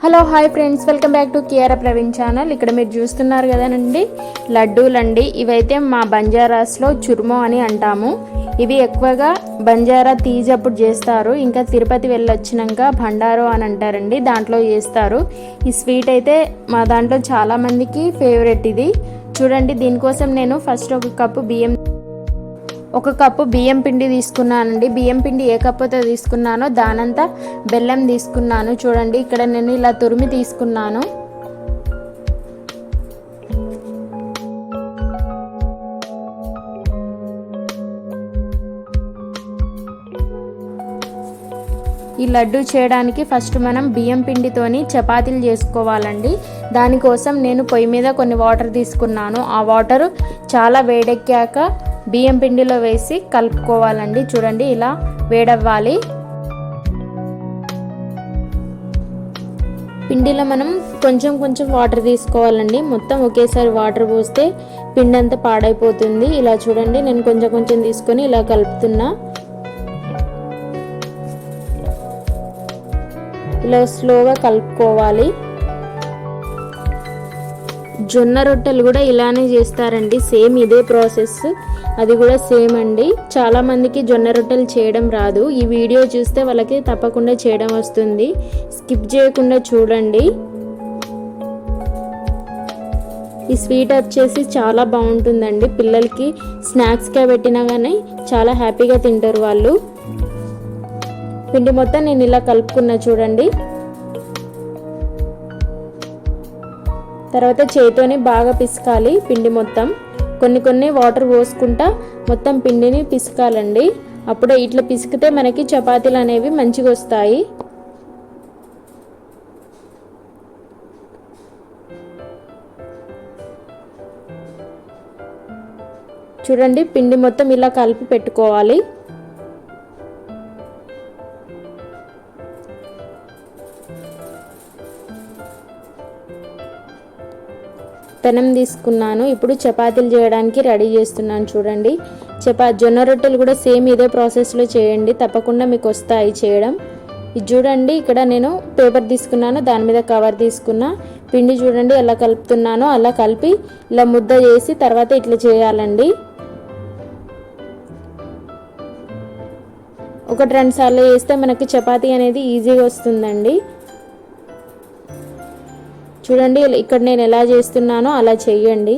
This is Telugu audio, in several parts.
Hello hi friends, welcome back to Kiara Praveen channel. ఇక్కడ మీరు చూస్తున్నారు కదండి లడ్డూలండి. ఇవైతే మా బంజారాస్లో చుర్మో అని అంటాము. ఇవి ఎక్కువగా బంజారా తీజ్ అప్పుడు చేస్తారు. ఇంకా తిరుపతి వెళ్ళొచ్చినాక భండారో అని అంటారండి, దాంట్లో చేస్తారు. ఈ స్వీట్ అయితే మా దాంట్లో చాలామందికి ఫేవరెట్. ఇది చూడండి, దీనికోసం నేను ఫస్ట్ ఒక కప్పు బియ్యం పిండి తీసుకున్నానండి. బియ్యం పిండి ఏ కప్పుతో తీసుకున్నానో దానంతా బెల్లం తీసుకున్నాను. చూడండి, ఇక్కడ నేను ఇలా తురిమి తీసుకున్నాను. ఈ లడ్డు చేయడానికి ఫస్ట్ మనం బియ్యం పిండితోని చపాతీలు చేసుకోవాలండి. దానికోసం నేను పొయ్యి మీద కొన్ని వాటర్ తీసుకున్నాను. ఆ వాటర్ చాలా వేడెక్కాక బియ్యం పిండిలో వేసి కలుపుకోవాలండి. చూడండి, ఇలా వేడవ్వాలి. పిండిలో మనం కొంచెం కొంచెం వాటర్ తీసుకోవాలండి. మొత్తం ఒకేసారి వాటర్ పోస్తే పిండి అంతా పాడైపోతుంది. ఇలా చూడండి, నేను కొంచెం కొంచెం తీసుకొని ఇలా కలుపుతున్నా. ఇలా స్లోగా కలుపుకోవాలి. జొన్న రొట్టెలు కూడా ఇలానే చేస్తారండి, సేమ్ ఇదే ప్రాసెస్. అది కూడా సేమ్ అండి. చాలామందికి జొన్న రొట్టెలు చేయడం రాదు. ఈ వీడియో చూస్తే వాళ్ళకి తప్పకుండా చేయడం వస్తుంది. స్కిప్ చేయకుండా చూడండి. ఈ స్వీట్ వచ్చేసి చాలా బాగుంటుందండి. పిల్లలకి స్నాక్స్గా పెట్టినా కానీ చాలా హ్యాపీగా తింటారు వాళ్ళు. పిండి మొత్తం నేను ఇలా కలుపుకున్నా చూడండి. తర్వాత చేతితోని బాగా పిసకాలి పిండి మొత్తం. కొన్ని కొన్ని వాటర్ పోసుకుంటా మొత్తం పిండిని పిసకాలండి. అప్పుడే ఇట్లా పిసికితే మనకి చపాతీలు అనేవి మంచిగా వస్తాయి. చూడండి, పిండి మొత్తం ఇలా కలిపి పెట్టుకోవాలి. పెనం తీసుకున్నాను. ఇప్పుడు చపాతీలు చేయడానికి రెడీ చేస్తున్నాను. చూడండి, జొన్న రొట్టెలు కూడా సేమ్ ఇదే ప్రాసెస్లో చేయండి, తప్పకుండా మీకు వస్తాయి చేయడం. ఇది చూడండి, ఇక్కడ నేను పేపర్ తీసుకున్నాను, దాని మీద కవర్ తీసుకున్నా. పిండి చూడండి ఎలా కలుపుతున్నానో అలా కలిపి ఇలా ముద్ద చేసి తర్వాత ఇట్లా చేయాలండి. 1-2 సార్లు చేస్తే మనకి చపాతీ అనేది ఈజీగా వస్తుందండి. చూడండి, ఇక్కడ నేను ఎలా చేస్తున్నానో అలా చెయ్యండి.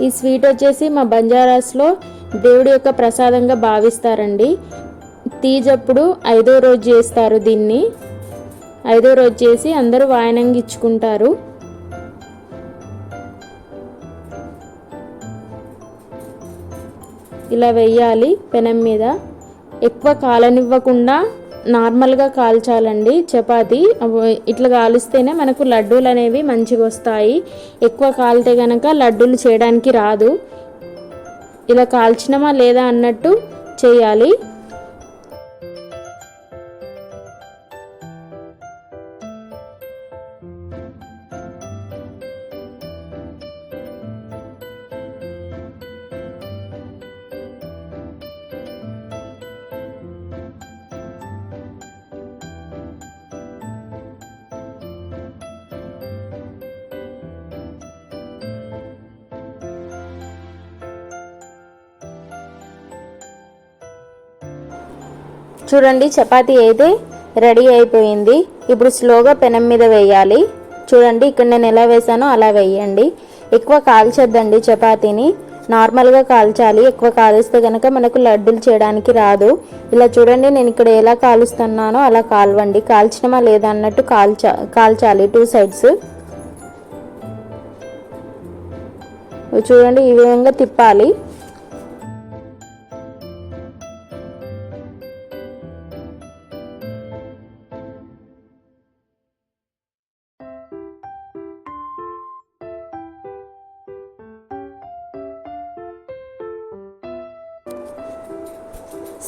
ఈ స్వీట్ వచ్చేసి మా బంజారాస్లో దేవుడి యొక్క ప్రసాదంగా భావిస్తారండి. తీజప్పుడు 5వ రోజు చేస్తారు దీన్ని. 5వ రోజు చేసి అందరూ వాయనంగా ఇచ్చుకుంటారు. ఇలా వేయాలి పెనం మీద. ఎక్కువ కాలనివ్వకుండా నార్మల్గా కాల్చాలండి చపాతీ. ఇట్లా కాలుస్తేనే మనకు లడ్డూలు అనేవి మంచిగా వస్తాయి. ఎక్కువ కాలితే కనుక లడ్డూలు చేయడానికి రాదు. ఇలా కాల్చినమా లేదా అన్నట్టు చేయాలి. చూడండి, చపాతీ అయితే రెడీ అయిపోయింది. ఇప్పుడు స్లోగా పెనం మీద వేయాలి. చూడండి, ఇక్కడ నేను ఎలా వేసానో అలా వేయండి. ఎక్కువ కాల్చొద్దండి చపాతీని, నార్మల్గా కాల్చాలి. ఎక్కువ కాలిస్తే కనుక మనకు లడ్డూలు చేయడానికి రాదు. ఇలా చూడండి, నేను ఇక్కడ ఎలా కాలుస్తున్నానో అలా కాల్వండి. కాల్చినమా లేదా అన్నట్టు కాల్చాలి 2 సైడ్స్. చూడండి, ఈ విధంగా తిప్పాలి.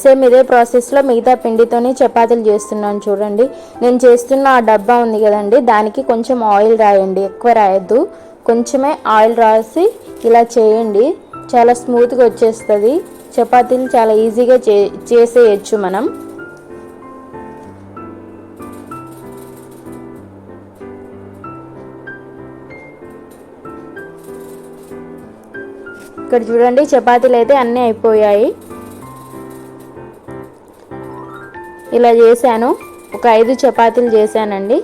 సేమ్ ఇదే ప్రాసెస్లో మిగతా పిండితోనే చపాతీలు చేస్తున్నాను. చూడండి, నేను చేస్తున్న ఆ డబ్బా ఉంది కదండి, దానికి కొంచెం ఆయిల్ రాయండి, ఎక్కువ రాయొద్దు. కొంచెమే ఆయిల్ రాసి ఇలా చేయండి. చాలా స్మూత్గా వచ్చేస్తుంది. చపాతీలు చాలా ఈజీగా చేసేయచ్చు మనం. ఇక్కడ చూడండి చపాతీలు అయితే అన్నీ అయిపోయాయి. ఇలా చేశాను, ఒక 5 చపాతీలు చేశానండి.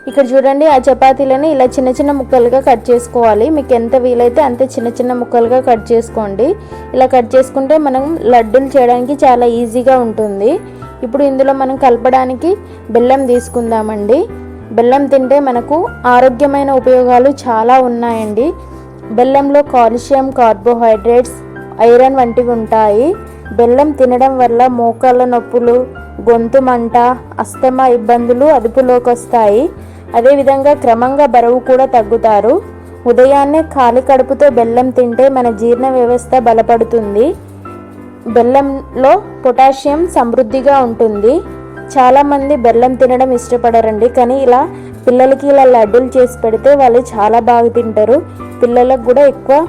ఇక్కడ చూడండి ఆ చపాతీలని ఇలా చిన్న చిన్న ముక్కలుగా కట్ చేసుకోవాలి. మీకు ఎంత వీలైతే అంత చిన్న చిన్న ముక్కలుగా కట్ చేసుకోండి. ఇలా కట్ చేసుకుంటే మనం లడ్డూలు చేయడానికి చాలా ఈజీగా ఉంటుంది. ఇప్పుడు ఇందులో మనం కలపడానికి బెల్లం తీసుకుందామండి. బెల్లం తింటే మనకు ఆరోగ్యమైన ఉపయోగాలు చాలా ఉన్నాయండి. బెల్లంలో కాల్షియం, కార్బోహైడ్రేట్స్, ఐరన్ వంటివి ఉంటాయి. బెల్లం తినడం వల్ల మోకాళ్ళ నొప్పులు, గొంతు మంట, అస్తమా ఇబ్బందులు అదుపులోకి వస్తాయి. అదేవిధంగా క్రమంగా బరువు కూడా తగ్గుతారు. ఉదయాన్నే ఖాళీ కడుపుతో బెల్లం తింటే మన జీర్ణ వ్యవస్థ బలపడుతుంది. బెల్లంలో పొటాషియం సమృద్ధిగా ఉంటుంది. చాలామంది బెల్లం తినడం ఇష్టపడరండి, కానీ ఇలా పిల్లలకి ఇలా లడ్డూలు చేసి పెడితే వాళ్ళు చాలా బాగా తింటారు. పిల్లలకు కూడా ఎక్కువ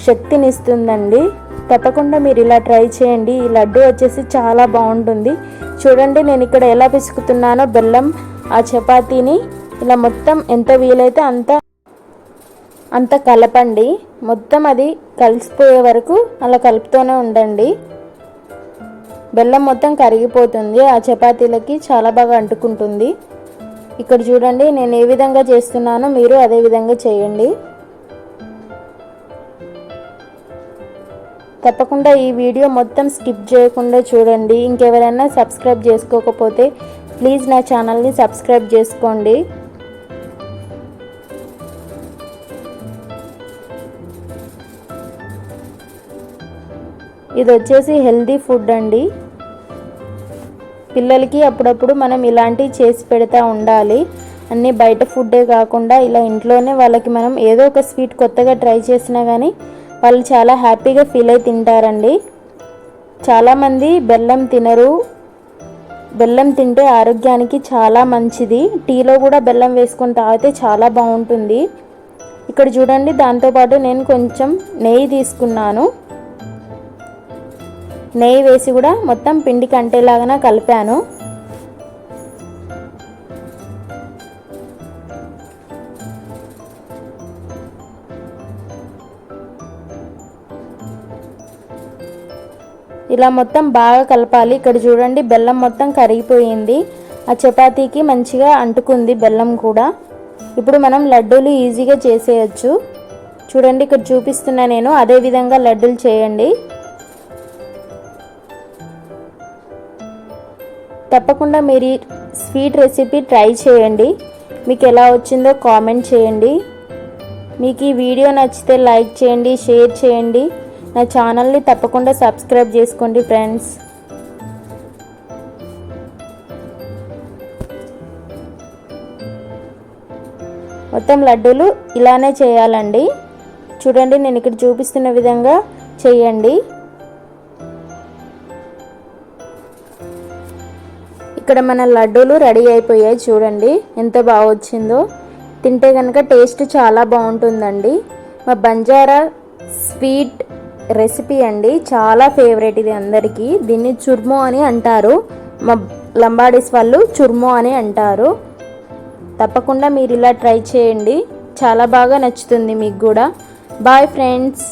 శక్తిని ఇస్తుందండి. తప్పకుండా మీరు ఇలా ట్రై చేయండి. ఈ లడ్డు వచ్చేసి చాలా బాగుంటుంది. చూడండి నేను ఇక్కడ ఎలా పిసుకుతున్నానో బెల్లం ఆ చపాతీని ఇలా మొత్తం ఎంత వీలైతే అంత కలపండి. మొత్తం అది కలిసిపోయే వరకు అలా కలుపుతూనే ఉండండి. బెల్లం మొత్తం కరిగిపోతుంది, ఆ చపాతీలకి చాలా బాగా అంటుకుంటుంది. ఇక్కడ చూడండి నేను ఏ విధంగా చేస్తున్నానో మీరు అదే విధంగా చేయండి. తప్పకుండా ఈ వీడియో మొత్తం స్కిప్ చేయకుండా చూడండి. ఇంకెవరైనా సబ్స్క్రైబ్ చేసుకోకపోతే ప్లీజ్ నా ఛానల్ని సబ్స్క్రైబ్ చేసుకోండి. ఇది వచ్చేసి హెల్దీ ఫుడ్ అండి. పిల్లలకి అప్పుడప్పుడు మనం ఇలాంటివి చేసి పెడతా ఉండాలి. అన్నీ బయట ఫుడ్డే కాకుండా ఇలా ఇంట్లోనే వాళ్ళకి మనం ఏదో ఒక స్వీట్ కొత్తగా ట్రై చేసినా కానీ వాళ్ళు చాలా హ్యాపీగా ఫీల్ అయి తింటారండి. చాలామంది బెల్లం తినరు. బెల్లం తింటే ఆరోగ్యానికి చాలా మంచిది. టీలో కూడా బెల్లం వేసుకొని తాగితే చాలా బాగుంటుంది. ఇక్కడ చూడండి దాంతోపాటు నేను కొంచెం నెయ్యి తీసుకున్నాను. నెయ్యి వేసి కూడా మొత్తం పిండి కంటేలాగా కలిపాను. ఇలా మొత్తం బాగా కలపాలి. ఇక్కడ చూడండి బెల్లం మొత్తం కరిగిపోయింది. ఆ చపాతీకి మంచిగా అంటుకుంది బెల్లం కూడా. ఇప్పుడు మనం లడ్డూలు ఈజీగా చేసేయచ్చు. చూడండి ఇక్కడ చూపిస్తున్నా నేను, అదే విధంగా లడ్డూలు చేయండి. తప్పకుండా మీరు స్వీట్ రెసిపీ ట్రై చేయండి. మీకు ఎలా వచ్చిందో కామెంట్ చేయండి. మీకు ఈ వీడియో నచ్చితే లైక్ చేయండి, షేర్ చేయండి. నా ఛానల్ని తప్పకుండా సబ్స్క్రైబ్ చేసుకోండి ఫ్రెండ్స్. మొత్తం లడ్డూలు ఇలానే చేయాలండి. చూడండి నేను ఇక్కడ చూపిస్తున్న విధంగా చేయండి. ఇక్కడ మన లడ్డూలు రెడీ అయిపోయాయి. చూడండి ఎంత బాగా వచ్చిందో. తింటే కనుక టేస్ట్ చాలా బాగుంటుందండి. మా బంజారా స్వీట్ రెసిపీ అండి, చాలా ఫేవరెట్ ఇది అందరికీ. దీన్ని చుర్మో అని అంటారు. మా లంబాడీస్ వాళ్ళు చుర్మో అని అంటారు. తప్పకుండా మీరు ఇలా ట్రై చేయండి, చాలా బాగా నచ్చుతుంది మీకు కూడా. Bye friends.